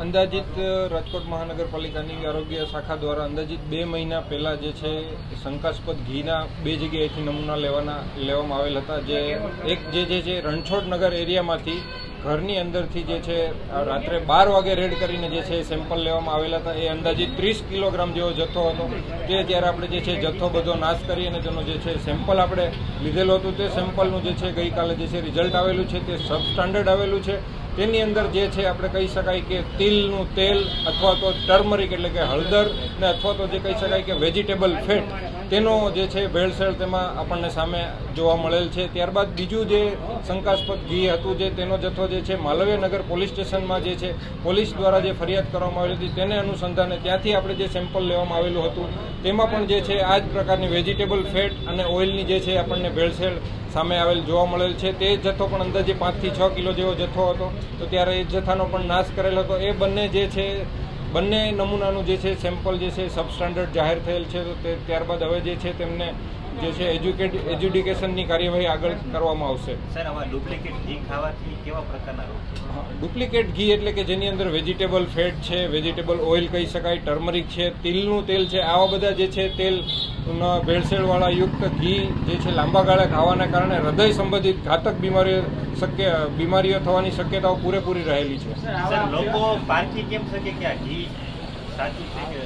અંદાજિત રાજકોટ મહાનગરપાલિકાની આરોગ્ય શાખા દ્વારા અંદાજિત 2 મહિના પહેલાં જે છે શંકાસ્પદ ઘીના 2 જગ્યાએથી નમૂના લેવામાં આવેલ હતા. જે એક જે છે રણછોડનગર એરિયામાંથી ઘરની અંદરથી જે છે રાત્રે 12 વાગે રેડ કરીને જે છે સેમ્પલ લેવામાં આવેલા હતા. એ અંદાજિત 30 કિલોગ્રામ જેવો જથ્થો હતો. તે જ્યારે આપણે જે છે જથ્થો બધો નાશ કરી અને તેનો જે છે સેમ્પલ આપણે લીધેલું હતું તે સેમ્પલનું જે છે ગઈકાલે જે છે રિઝલ્ટ આવેલું છે તે સબસ્ટાન્ડર્ડ આવેલું છે. તેની અંદર જે છે આપણે કહી શકાય કે તિલનું તેલ અથવા તો ટર્મરિક એટલે કે હળદર ને અથવા તો જે કહી શકાય કે વેજીટેબલ ફેટ તેનો જે છે ભેળસેળ તેમાં આપણને સામે જોવા મળેલ છે. ત્યારબાદ બીજું જે શંકાસ્પદ ઘી હતું જે તેનો જથ્થો જે છે માલવીયનગર પોલીસ સ્ટેશનમાં જે છે પોલીસ દ્વારા જે ફરિયાદ કરવામાં આવેલી હતી તેને અનુસંધાને ત્યાંથી આપણે જે સેમ્પલ લેવામાં આવેલું હતું તેમાં પણ જે છે આ જ પ્રકારની વેજીટેબલ ફેટ અને ઓઇલની જે છે આપણને ભેળસેળ સામે આવેલ જોવા મળેલ છે. તે જથ્થો પણ અંદાજે 5 થી 6 કિલો જેવો જથ્થો હતો. તો ત્યારે એ જથ્થાનો પણ નાશ કરેલો હતો. એ બંને જે છે બંને નમૂનાનું જે છે સેમ્પલ જે છે સબસ્ટાન્ડર્ડ જાહેર થયેલ છે. તો તે ત્યારબાદ હવે જે છે તેમને જે છે એજ્યુકેશનની કાર્યવાહી આગળ કરવામાં આવશે. સર, આવા ડુપ્લિકેટ ઘી ખાવાથી કેવા પ્રકારના રોગ? ડુપ્લિકેટ ઘી એટલે કે જેની અંદર વેજીટેબલ ફેટ છે, વેજીટેબલ ઓઇલ કહી શકાય, ટર્મરિક છે, તિલનું તેલ છે, આવા બધા જે છે તેલ ભેળસેળવાળા યુક્ત ઘી જે છે લાંબા ગાળે ખાવાના કારણે હૃદય સંબંધિત ઘાતક બીમારીઓ થવાની શક્યતાઓ પૂરેપૂરી રહેલી છે. સર, લોકો પારખી કેમ શકે કે આ ઘી સાચું છે કે?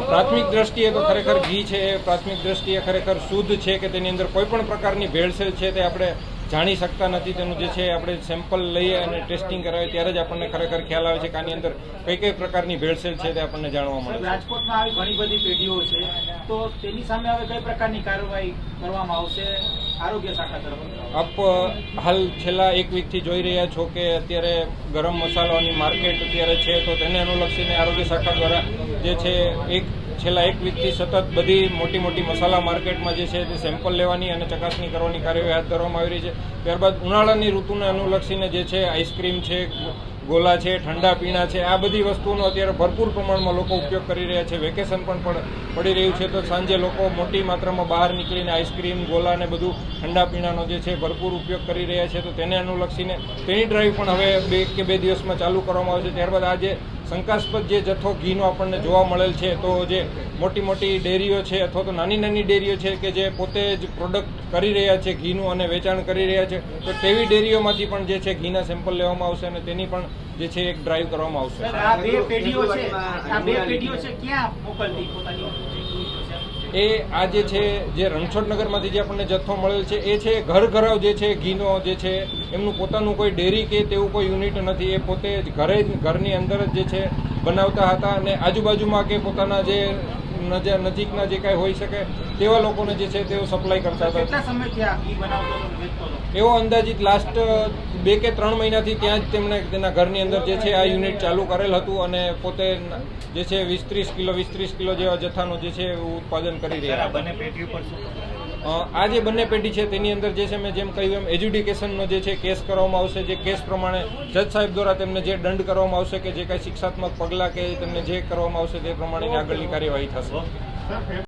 પ્રાથમિક દ્રષ્ટિએ તો ખરેખર ઘી છે એ પ્રાથમિક દ્રષ્ટિએ ખરેખર શુદ્ધ છે કે તેની અંદર કોઈ પણ પ્રકારની ભેળસેળ છે તે આપણે જાણી શકતા નથી. તેનું જે છે આપણે સેમ્પલ લઈએ અને ટેસ્ટિંગ કરાવીએ ત્યારે જ આપણને ખરેખર ખ્યાલ આવે છે કે આની અંદર કઈ પ્રકારની ભેળસેળ છે તે આપણને જાણવા મળે છે. રાજકોટમાં આવી ઘણી બધી પેઢીઓ છે, તો તેની સામે હવે કઈ પ્રકારની કાર્યવાહી કરવામાં આવશે આરોગ્ય શાખા તરફ? આપ હાલ છેલ્લા 1 વીકથી જોઈ રહ્યા છો કે અત્યારે ગરમ મસાલાની માર્કેટ અત્યારે છે. તો તેને અનુલક્ષીને આરોગ્ય શાખા દ્વારા જે છે છેલ્લા 1 વીકથી સતત બધી મોટી મસાલા માર્કેટમાં જે છે તે સેમ્પલ લેવાની અને ચકાસણી કરવાની કાર્યવાહી હાથ ધરવામાં આવી રહી છે. ત્યારબાદ ઉનાળાની ઋતુને અનુલક્ષીને જે છે આઈસ્ક્રીમ છે, ગોલા છે, ઠંડા પીણા છે, આ બધી વસ્તુઓનો અત્યારે ભરપૂર પ્રમાણમાં લોકો ઉપયોગ કરી રહ્યા છે. વેકેશન પણ પડી રહ્યું છે તો સાંજે લોકો મોટી માત્રામાં બહાર નીકળીને આઈસ્ક્રીમ, ગોલા ને બધું ઠંડા પીણાનો જે છે ભરપૂર ઉપયોગ કરી રહ્યા છે. તો તેને અનુલક્ષીને તેની ડ્રાઈવ પણ હવે 1 કે 2 દિવસમાં ચાલુ કરવામાં આવશે. ત્યારબાદ આ જે શંકાસ્પદ જે જથ્થો ઘીનો આપણને જોવા મળેલ છે તો જે મોટી ડેરીઓ છે અથવા તો નાની ડેરીઓ છે કે જે પોતે જ પ્રોડક્ટ કરી રહ્યા છે ઘીનું અને વેચાણ કરી રહ્યા છે, તો તેવી ડેરીઓમાંથી પણ જે છે ઘીના સેમ્પલ લેવામાં આવશે અને તેની પણ જે છે એક ડ્રાઈવ કરવામાં આવશે. આ બે પેઢીઓ છે ક્યાં મોકલતી પોતાની? એ આ જે છે જે રણછોડનગરમાંથી જે આપણને જથ્થો મળેલ છે એ છે ઘરાવ જે છે ઘીનો જે છે એમનું પોતાનું કોઈ ડેરી કે તેવું કોઈ યુનિટ નથી. એ પોતે જ ઘરની અંદર જ જે છે બનાવતા હતા અને આજુબાજુમાં કે પોતાના જે નજીકના જે કાંઈ હોઈ શકે તેવા લોકોને જે છે તેઓ સપ્લાય કરતા હતા. કેટલા સમયથી આ ઘી બનાવતો વેચતો હતો? એવો અંદાજિત લાસ્ટ 2 કે 3 મહિનાથી ત્યાં જ તેમણે તેના ઘરની અંદર જે છે આ યુનિટ ચાલુ કરેલ હતું અને પોતે જે છે 20-30 કિલો જેવા જથ્થાનું જે છે ઉત્પાદન કરી રહ્યા હતા. બંને પેઢીઓ પર શું આ જે બંને પેઢી છે તેની અંદર જે છે મેં જેમ કહ્યું એમ એજ્યુકેશનનો જે છે કેસ કરવામાં આવશે. જે કેસ પ્રમાણે જજ સાહેબ દ્વારા તેમને જે દંડ કરવામાં આવશે કે જે કાંઈ શિક્ષાત્મક પગલાં કે તેમને જે કરવામાં આવશે તે પ્રમાણેની આગળની કાર્યવાહી થશે.